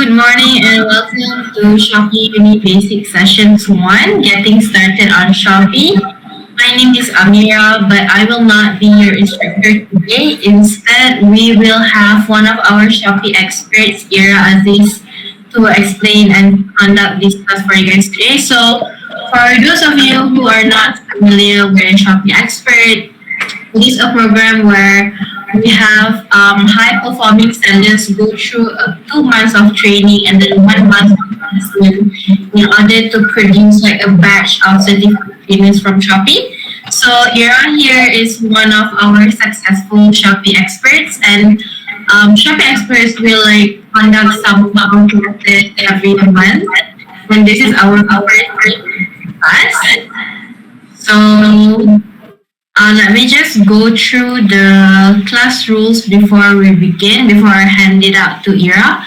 good morning and welcome to Shopee Uni Basic Sessions 1, Getting Started on Shopee. My name is Amira, but I will not be your instructor today. Instead, we will have one of our Shopee experts, Ira Aziz, to explain and conduct this class for you guys today. So, for those of you who are not familiar with Shopee Expert, it is a program where we have high performing sellers go through 2 months of training and then 1 month of assessment in order to produce like a batch of certificate payments from Shopee. So Ira here is one of our successful Shopee experts, and Shopee experts will like conduct some of our classes every month. And this is our first class. So let me just go through the class rules before we begin, before I hand it out to Ira.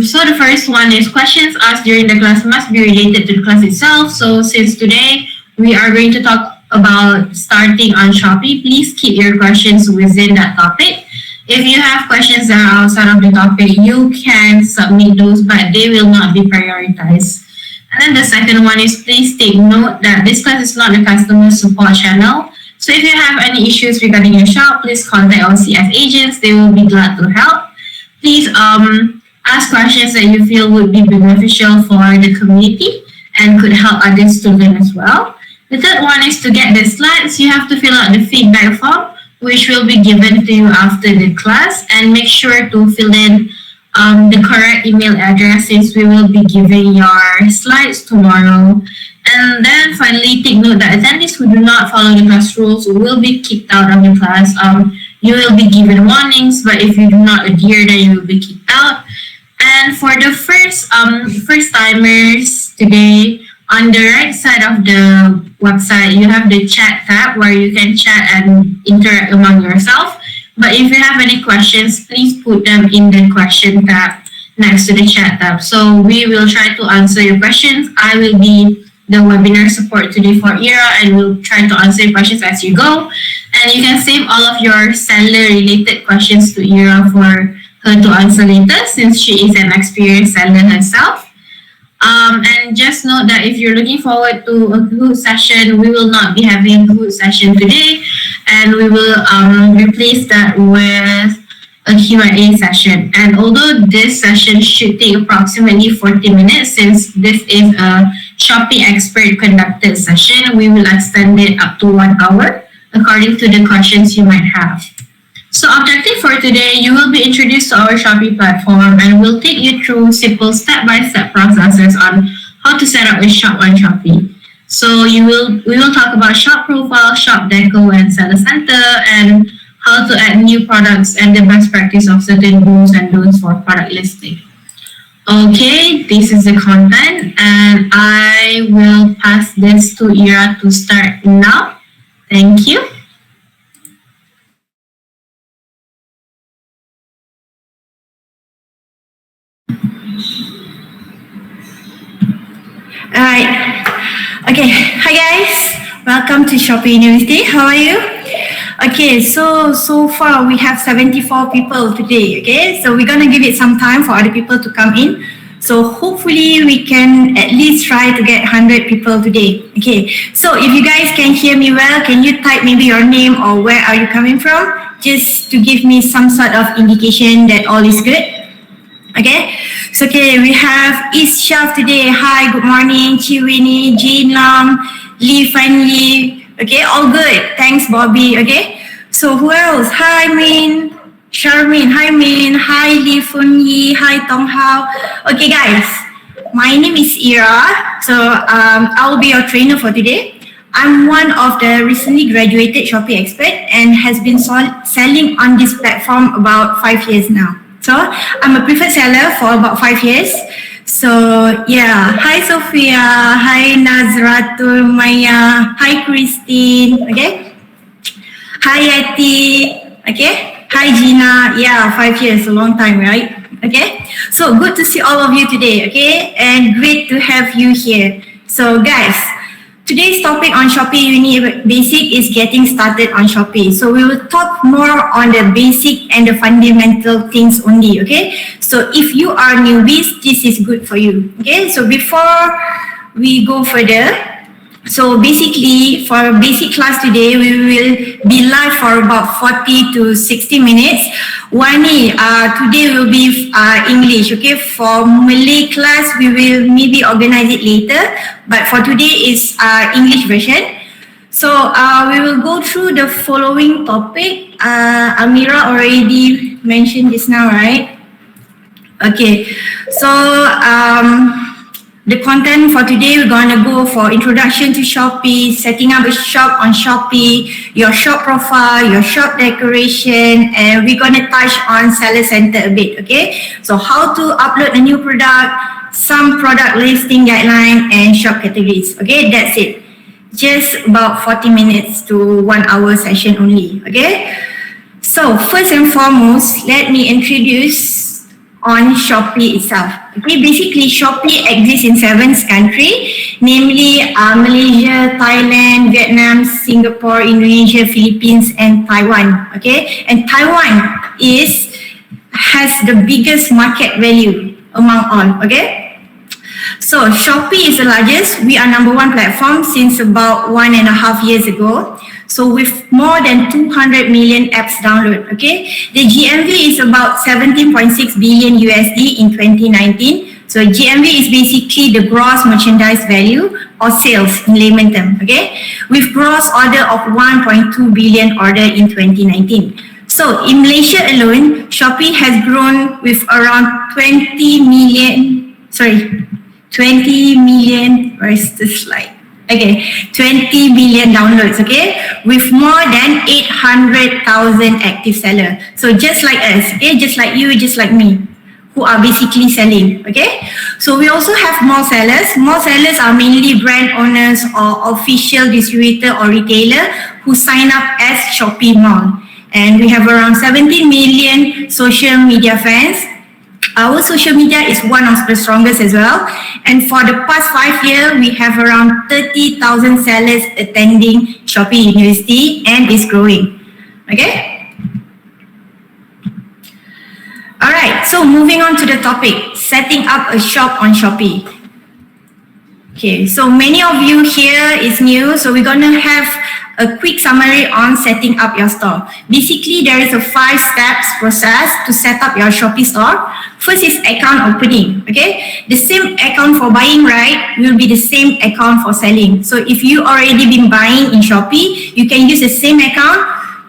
So the first one is questions asked during the class must be related to the class itself. So since today we are going to talk about starting on Shopee, please keep your questions within that topic. If you have questions that are outside of the topic, you can submit those, but they will not be prioritized. And then the second one is please take note that this class is not a customer support channel. So if you have any issues regarding your shop, please contact our CS agents. They will be glad to help. Please ask questions that you feel would be beneficial for the community and could help others to learn as well. The third one is to get the slides. You have to fill out the feedback form, which will be given to you after the class, and make sure to fill in the correct email address since we will be giving your slides tomorrow. And then finally, take note that attendees who do not follow the class rules will be kicked out of the class. You will be given warnings, but if you do not adhere, then you will be kicked out. And for the first timers today, on the right side of the website, you have the chat tab where you can chat and interact among yourself. But if you have any questions, please put them in the question tab next to the chat tab. So we will try to answer your questions. I will be the webinar support today for Ira, and we'll try to answer your questions as you go. And you can save all of your seller related questions to Ira for her to answer later since she is an experienced seller herself. And just note that if you're looking forward to a Kahoot session, we will not be having a Kahoot session today, and we will replace that with a Q&A session. And although this session should take approximately 40 minutes, since this is a Shopee expert conducted session, we will extend it up to 1 hour according to the questions you might have. So objective for today, you will be introduced to our Shopee platform, and we'll take you through simple step-by-step processes on how to set up a shop on Shopee. So we will talk about shop profile, shop deco, and seller center, and how to add new products and the best practice of certain rules and don'ts for product listing. Okay, this is the content, and I will pass this to Ira to start now. Thank you. Alright. Okay. Hi guys. Welcome to Shopee University. How are you? Okay. So far we have 74 people today. Okay. So we're gonna give it some time for other people to come in. So hopefully we can at least try to get 100 people today. Okay. So if you guys can hear me well, can you type maybe your name or where are you coming from? Just to give me some sort of indication that all is good. Okay, so we have East Shaf today. Hi, good morning. Chiwini, Jean Lam, Lee Fan Lee. Okay, all good. Thanks, Bobby. Okay, so who else? Hi, Min, Charmin. Hi, Min. Hi, Lee Fun Yi. Hi, Tong Hao. Okay, guys, my name is Ira. So I'll be your trainer for today. I'm one of the recently graduated Shopee expert and has been selling on this platform about 5 years now. So I'm a preferred seller for about 5 years. So yeah, hi Sophia, hi Nazratul Maya, hi Christine, okay? Hi Yati, okay? Hi Gina, yeah, 5 years, a long time, right? Okay, so good to see all of you today, okay? And great to have you here. So guys, Today's topic on Shopee Uni Basic is getting started on Shopee. So we will talk more on the basic and the fundamental things only, okay? So if you are newbies, this is good for you, okay? So before we go further, so basically for basic class today, we will be live for about 40 to 60 minutes. Wani, today will be English, okay? For Malay class, we will maybe organize it later, but for today is English version. So we will go through the following topic. Amira already mentioned this now, right? Okay, so the content for today, we're going to go for introduction to Shopee, setting up a shop on Shopee, your shop profile, your shop decoration, and we're going to touch on Seller Center a bit, okay? So how to upload a new product, some product listing guideline, and shop categories, okay? That's it. Just about 40 minutes to 1 hour session only, okay? So first and foremost, let me introduce on Shopee itself. Okay, basically Shopee exists in 7 countries, namely Malaysia, Thailand, Vietnam, Singapore, Indonesia, Philippines, and Taiwan. Okay, and Taiwan has the biggest market value among all. Okay, so Shopee is the largest. We are number 1 platform since about 1.5 years ago. So with more than 200 million apps download, okay? The GMV is about 17.6 billion USD in 2019. So GMV is basically the gross merchandise value or sales in layman term, okay? With gross order of 1.2 billion order in 2019. So in Malaysia alone, Shopee has grown with around 20 million, where's the slide? Okay, 20 million downloads, okay, with more than 800,000 active sellers. So just like us, okay, just like you, just like me, who are basically selling, okay. So we also have mall sellers. Mall sellers are mainly brand owners or official distributor or retailer who sign up as Shopee Mall. And we have around 17 million social media fans. Our social media is one of the strongest as well. And for the past 5 years, we have around 30,000 sellers attending Shopee University and is growing. Okay? Alright, so moving on to the topic, setting up a shop on Shopee. Okay, so many of you here is new, so we're gonna have a quick summary on setting up your store. Basically, there is a 5 steps process to set up your Shopee store. First is account opening, okay? The same account for buying, right, will be the same account for selling. So if you already been buying in Shopee, you can use the same account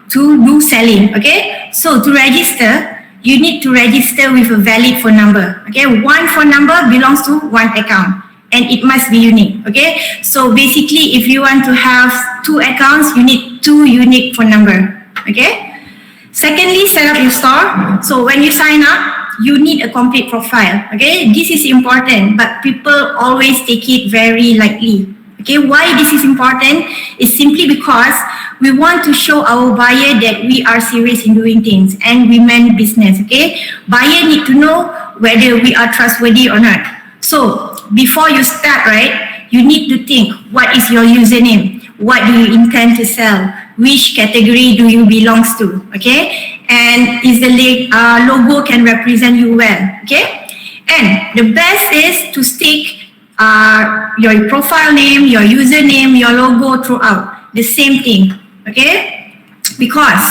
to do selling, okay? So to register, you need to register with a valid phone number, okay? One phone number belongs to one account. And it must be unique, okay? So basically, if you want to have 2 accounts, you need 2 unique phone number, okay? Secondly, set up your store. So when you sign up, you need a complete profile, okay? This is important, but people always take it very lightly, okay? Why this is important is simply because we want to show our buyer that we are serious in doing things and we mean business, okay? Buyer need to know whether we are trustworthy or not. So before you start, right, you need to think, what is your username? What do you intend to sell? Which category do you belong to? Okay, and is the logo can represent you well? Okay, and the best is to stick your profile name, your username, your logo throughout the same thing. Okay, because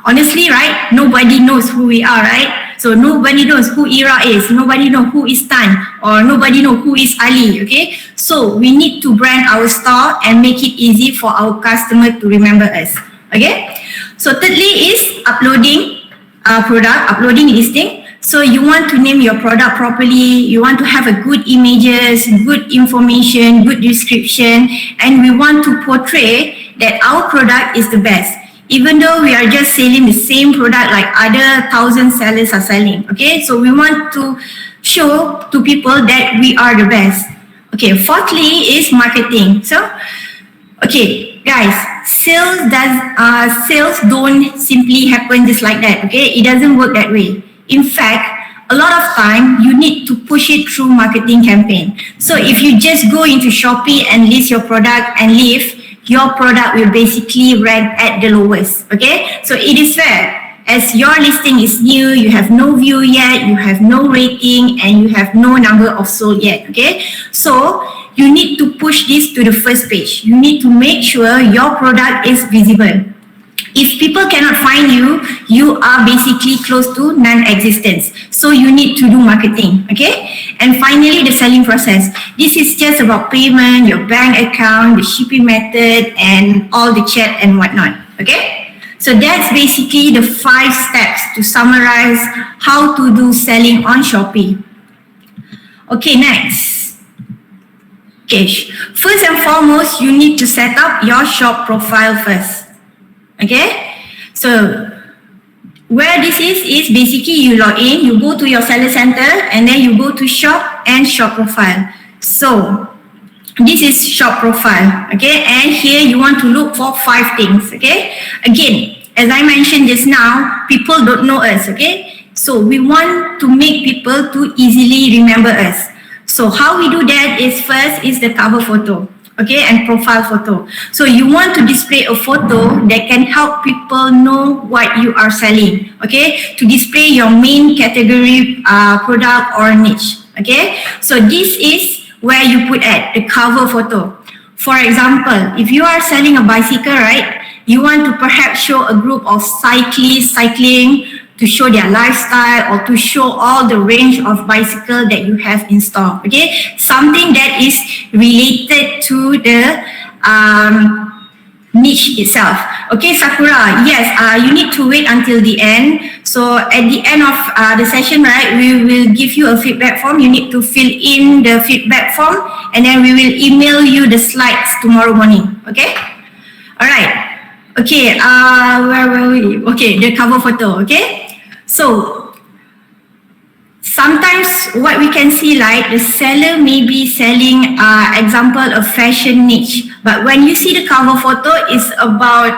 honestly, right, nobody knows who we are, right? So nobody knows who Ira is, nobody knows who is Tan, or nobody knows who is Ali, okay? So we need to brand our store and make it easy for our customer to remember us, okay? So thirdly is uploading product, uploading listing. So you want to name your product properly, you want to have a good images, good information, good description, and we want to portray that our product is the best. Even though we are just selling the same product like other 1,000 sellers are selling, okay? So we want to show to people that we are the best. Okay, fourthly is marketing. So, okay, guys, sales don't simply happen just like that, okay? It doesn't work that way. In fact, a lot of time you need to push it through marketing campaign. So if you just go into Shopee and list your product and leave, your product will basically rank at the lowest. Okay, so it is fair. As your listing is new, you have no view yet, you have no rating, and you have no number of sold yet. Okay, so you need to push this to the first page. You need to make sure your product is visible. If people cannot find you, you are basically close to non-existence. So you need to do marketing, okay? And finally, the selling process. This is just about payment, your bank account, the shipping method, and all the chat and whatnot, okay? So that's basically the 5 steps to summarize how to do selling on Shopee. Okay, next. Okay, first and foremost, you need to set up your shop profile first. Okay, so where this is basically you log in, you go to your seller center, and then you go to shop and shop profile. So this is shop profile, okay, and here you want to look for 5 things, okay. Again, as I mentioned just now, people don't know us, okay, so we want to make people to easily remember us. So how we do that is, first is the cover photo, okay, and profile photo. So you want to display a photo that can help people know what you are selling, okay, to display your main category, product or niche, okay. So this is where you put at the cover photo. For example, if you are selling a bicycle, right, you want to perhaps show a group of cyclists cycling, to show their lifestyle, or to show all the range of bicycle that you have in store, okay? Something that is related to the niche itself. Okay, Sakura, yes, you need to wait until the end. So at the end of the session, right, we will give you a feedback form. You need to fill in the feedback form, and then we will email you the slides tomorrow morning, okay? All right. Okay, where were we? Okay, the cover photo, okay? So, sometimes what we can see, like the seller may be selling, example, a fashion niche. But when you see the cover photo, it's about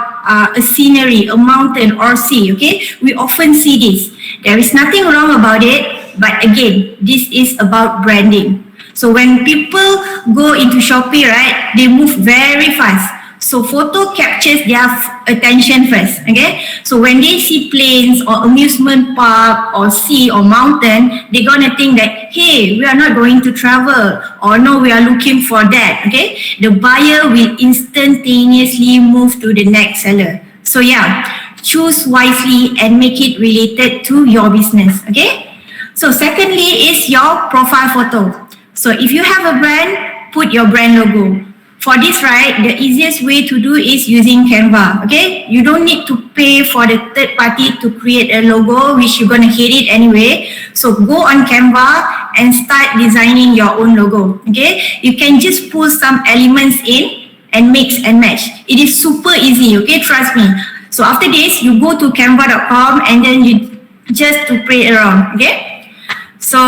a scenery, a mountain or sea, okay? We often see this. There is nothing wrong about it, but again, this is about branding. So when people go into Shopee, right, they move very fast. So photo captures their attention first, okay? So when they see planes or amusement park or sea or mountain, they're gonna think that, hey, we are not going to travel, or no, we are looking for that, okay? The buyer will instantaneously move to the next seller. So yeah, choose wisely and make it related to your business, okay? So secondly is your profile photo. So if you have a brand, put your brand logo. For this, right, the easiest way to do is using Canva, okay? You don't need to pay for the third party to create a logo, which you're gonna hate it anyway. So go on Canva and start designing your own logo, okay? You can just pull some elements in and mix and match. It is super easy, okay? Trust me. So after this, you go to canva.com and then you just to play around, okay? So,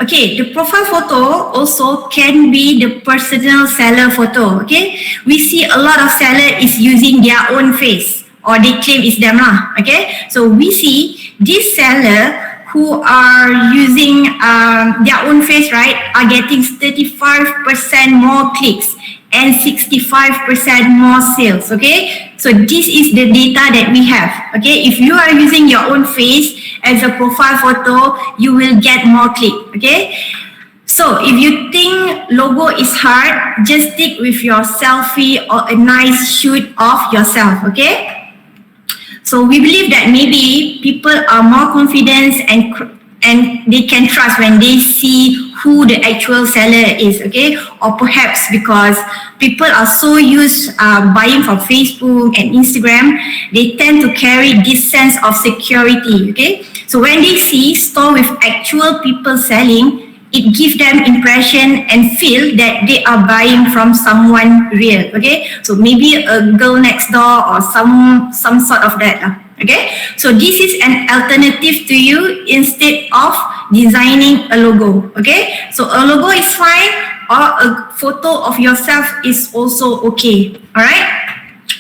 okay, the profile photo also can be the personal seller photo, okay? We see a lot of seller is using their own face, or they claim it's them lah, okay? So we see this seller who are using their own face, right, are getting 35% more clicks and 65% more sales, okay? So this is the data that we have, okay? If you are using your own face as a profile photo, you will get more click, okay? So if you think logo is hard, just stick with your selfie or a nice shoot of yourself, okay? So we believe that maybe people are more confident and they can trust when they see who the actual seller is, okay? Or perhaps because people are so used buying from Facebook and Instagram, they tend to carry this sense of security, okay? So when they see store with actual people selling, it gives them impression and feel that they are buying from someone real, okay? So maybe a girl next door or some sort of that, okay? So this is an alternative to you instead of designing a logo, okay? So a logo is fine, or a photo of yourself is also okay, all right?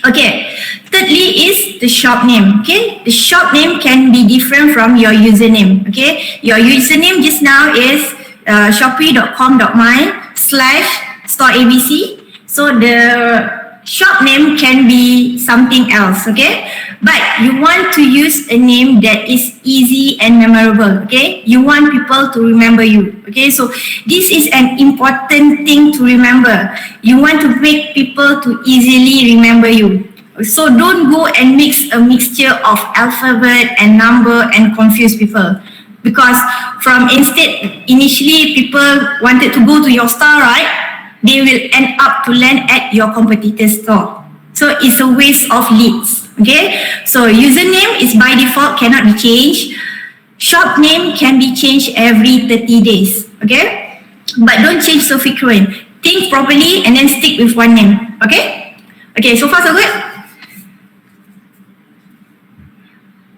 Okay, thirdly is the shop name. Okay, the shop name can be different from your username. Okay, your username just now is shopee.com.my/storeabc. So the shop name can be something else. Okay, but you want to use a name that is easy and memorable. Okay, you want people to remember you. Okay, so this is an important thing to remember. You want to make people to easily remember you. So don't go and mix a mixture of alphabet and number and confuse people. Because initially people wanted to go to your store, right? They will end up to land at your competitor's store. So it's a waste of leads. Okay, so username is by default, cannot be changed. Shop name can be changed every 30 days. Okay, but don't change so frequent. Think properly and then stick with one name. Okay, okay, so far so good.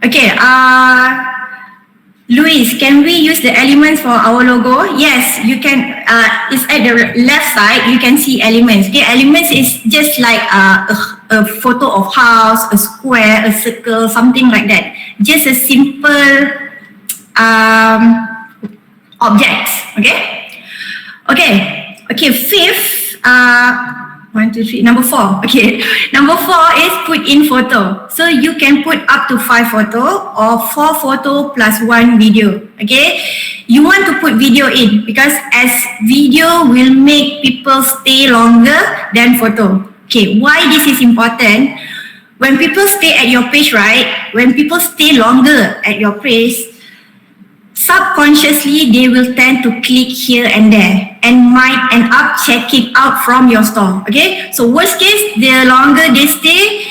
Okay, Luis, can we use the elements for our logo? Yes, you can. It's at the left side. You can see elements. Okay, elements is just like a photo of house, a square, a circle, something like that. Just a simple objects. Okay. Okay. Fifth. 1, 2, 3. Number 4. Okay. Number 4 is put in photo. So you can put up to 5 photo or 4 photo plus 1 video. Okay. You want to put video in because as video will make people stay longer than photo. Okay. Why this is important? When people stay at your page, right? When people stay longer at your page, subconsciously they will tend to click here and there and might end up checking out from your store. Okay, so worst case, the longer they stay,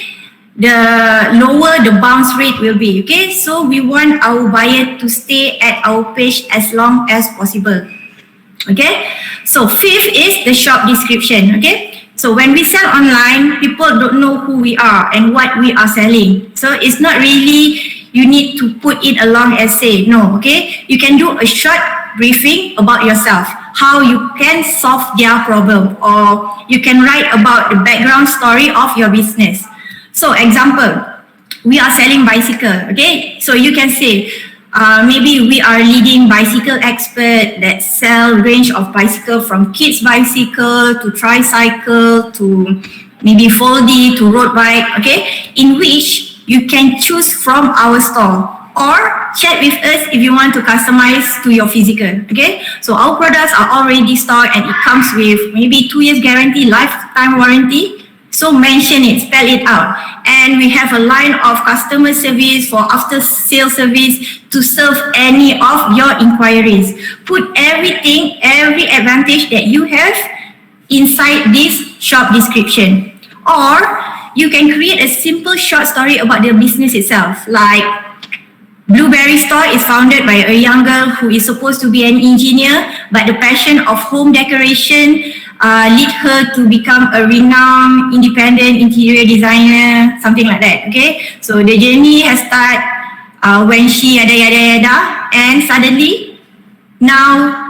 the lower the bounce rate will be. Okay, so we want our buyer to stay at our page as long as possible. Okay, so fifth is the shop description. Okay, so when we sell online, people don't know who we are and what we are selling. So it's not really you need to put it along as say no. Okay, you can do a short briefing about yourself, how you can solve their problem, or you can write about the background story of your business. So example, we are selling bicycle. Okay, so you can say maybe we are leading bicycle expert that sell range of bicycle from kids bicycle to tricycle to maybe foldy to road bike. Okay, in which you can choose from our store or chat with us if you want to customize to your physical. Okay, so our products are already stocked and it comes with maybe 2 years guarantee, lifetime warranty. So mention it, spell it out. And we have a line of customer service for after sale service to serve any of your inquiries. Put everything, every advantage that you have inside this shop description. Or you can create a simple short story about the business itself, like Blueberry Store is founded by a young girl who is supposed to be an engineer, but the passion of home decoration lead her to become a renowned independent interior designer, something like that. Okay, so the journey has started when she yada, and suddenly now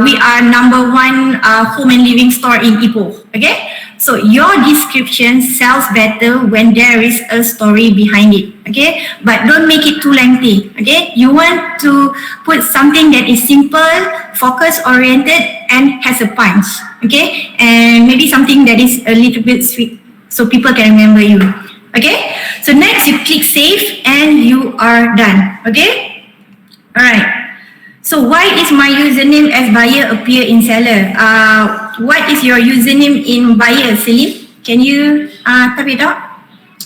we are number 1 home and living store in Ipoh. Okay, so your description sells better when there is a story behind it. Okay, but don't make it too lengthy. Okay, you want to put something that is simple, focus oriented, and has a punch. Okay, and maybe something that is a little bit sweet so people can remember you. Okay, so next you click save and you are done. Okay, all right. So why is my username as buyer appear in seller? What is your username in buyer, Selim? Can you type it out?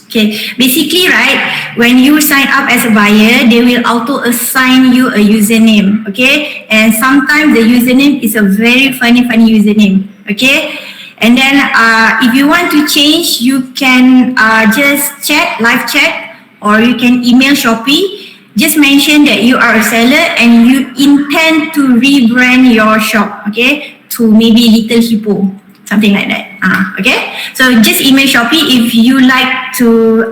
Okay, basically, right, when you sign up as a buyer, they will auto assign you a username. Okay, and sometimes the username is a very funny username. Okay, and then if you want to change, you can just live chat, or you can email Shopee. Just mention that you are a seller and you intend to rebrand your shop, okay, to maybe Little Hippo, something like that. Okay, so just email Shopee if you like to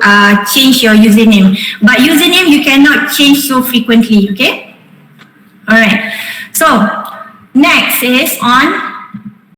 change your username. But username you cannot change so frequently. Okay, all right. So next is on